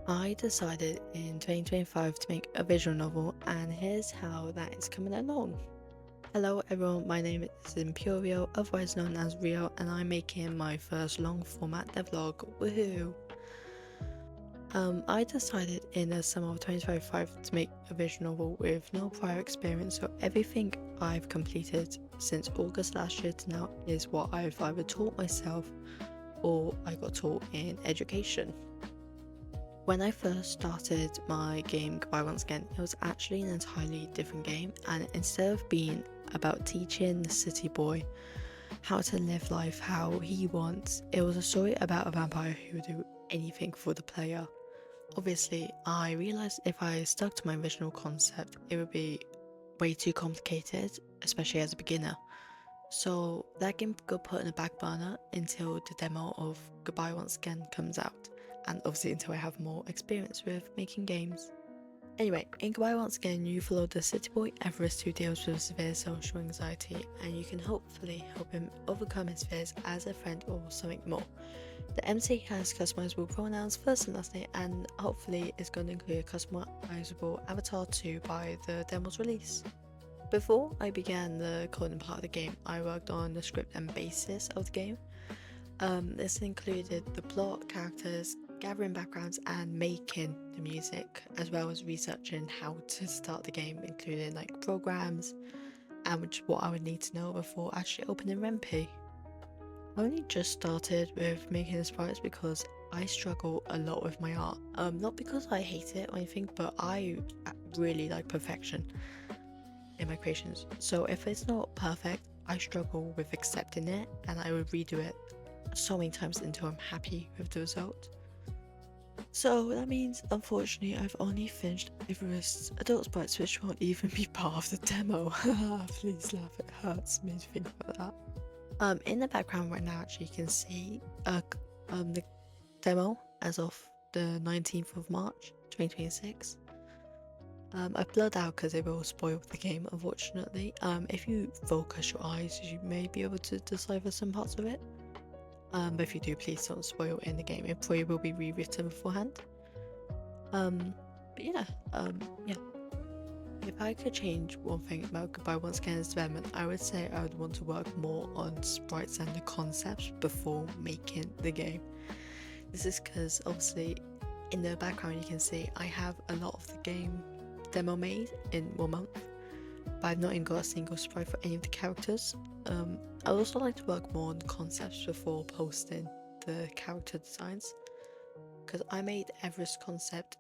I decided in 2025 to make a visual novel, and here's how that is coming along. Hello everyone, my name is Impureio, otherwise known as Rio, and I'm making my first long format devlog. Woohoo! I decided in the summer of 2025 to make a visual novel with no prior experience, so everything I've completed since August last year to now is what I've either taught myself or I got taught in education. When I first started my game Goodbye Once Again, it was actually an entirely different game, and instead of being about teaching the city boy how to live life how he wants, it was a story about a vampire who would do anything for the player. Obviously, I realised if I stuck to my original concept, it would be way too complicated, especially as a beginner. So that game got put in a back burner until the demo of Goodbye Once Again comes out, and obviously until I have more experience with making games. Anyway, in Goodbye Once Again, you follow the city boy Everest who deals with severe social anxiety, and you can hopefully help him overcome his fears as a friend or something more. The MC has customizable pronouns, first and last name, and hopefully is going to include a customizable avatar too by the demo's release. Before I began the coding part of the game, I worked on the script and basis of the game. This included the plot, characters, gathering backgrounds, and making the music, as well as researching how to start the game, including like programs and what I would need to know before actually opening Rempe. I only just started with making the sprites because I struggle a lot with my art. Not because I hate it or anything, but I really like perfection in my creations. So if it's not perfect, I struggle with accepting it, and I would redo it so many times until I'm happy with the result. So that means, unfortunately, I've only finished Everest's adult sprites, which won't even be part of the demo. Please laugh, it hurts me to think about that. In the background right now, actually, you can see the demo as of the 19th of March 2026. I've blurred out because it will spoil the game, unfortunately. If you focus your eyes, you may be able to decipher some parts of it. But if you do, please don't spoil in the game. It probably will be rewritten beforehand. But yeah. If I could change one thing about Goodbye Once Again's development, I would say I would want to work more on sprites and the concepts before making the game. This is because obviously in the background you can see I have a lot of the game demo made in 1 month, but I've not even got a single sprite for any of the characters. I'd also like to work more on concepts before posting the character designs, because I made Everest's concept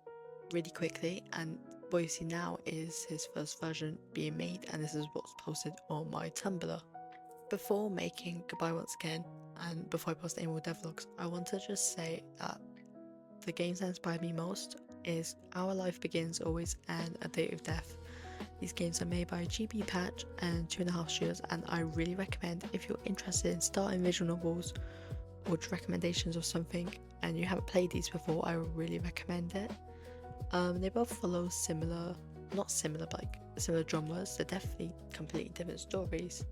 really quickly, and what you see now is his first version being made, and this is what's posted on my Tumblr. Before making Goodbye Once Again, and before I post any more devlogs, I want to just say that the games that inspired me most is Our Life Begins Always and A Date of Death. These games are made by GB Patch and 2.5 Studios, and I really recommend if you're interested in starting visual novels or recommendations of something and you haven't played these before, I would really recommend it. They both follow similar, not similar, but like similar genres. They're definitely completely different stories,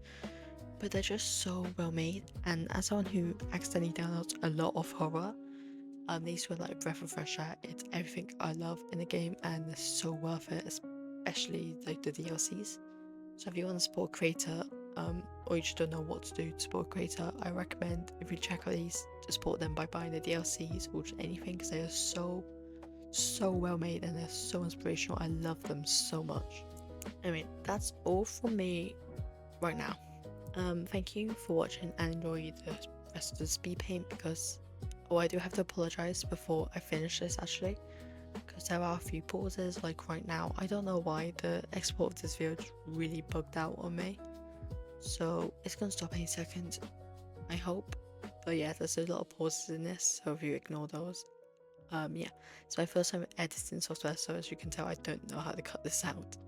but they're just so well made. And as someone who accidentally downloads a lot of horror, these were like breath of fresh air. It's everything I love in the game, and they're so worth it, especially like the DLCs. So if you want to support a creator, or you just don't know what to do to support a creator, I recommend if you check out these to support them by buying the DLCs or just anything, because they are so well made and they're so inspirational. I love them so much. Anyway, that's all from me right now. Thank you for watching and enjoy the rest of the speed paint, because I do have to apologize before I finish this actually, because there are a few pauses. Like right now, I don't know why the export of this video just really bugged out on me, so it's gonna stop any second, I hope. But yeah, there's a lot of pauses in this, so if you ignore those. Yeah, it's my first time editing software, so as you can tell, I don't know how to cut this out.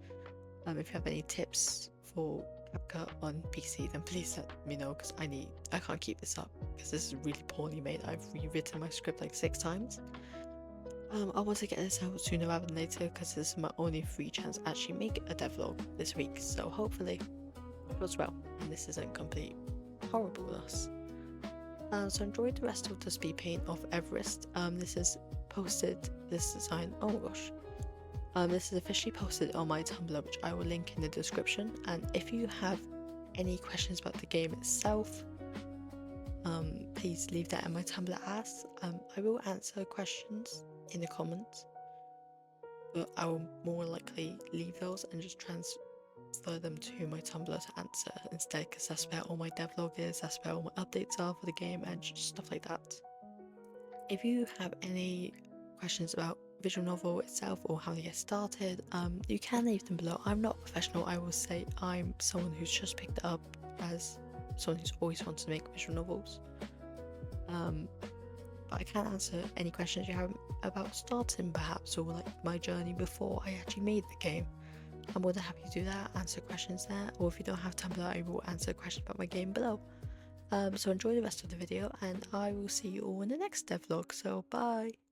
If you have any tips for CapCut on PC, then please let me know, because I can't keep this up, because this is really poorly made. I've rewritten my script like 6 times. I want to get this out sooner rather than later, because this is my only free chance to actually make a devlog this week, so hopefully it goes well and this isn't complete horribleness. So enjoy the rest of the speed paint of Everest. This is posted, this design, oh my gosh. This is officially posted on my Tumblr, which I will link in the description. And if you have any questions about the game itself, please leave that in my Tumblr as. I will answer questions in the comments, but I will more likely leave those and just transfer them to my Tumblr to answer instead, because that's where all my devlog is, that's where all my updates are for the game and just stuff like that. If you have any questions about visual novel itself or how to get started, you can leave them below. I'm not a professional, I will say. I'm someone who's just picked it up as someone who's always wanted to make visual novels. But I can answer any questions you have about starting, perhaps, or like my journey before I actually made the game. I'm more than happy to do that, answer questions there, or if you don't have Tumblr, I will answer questions about my game below. So enjoy the rest of the video, and I will see you all in the next devlog, so bye!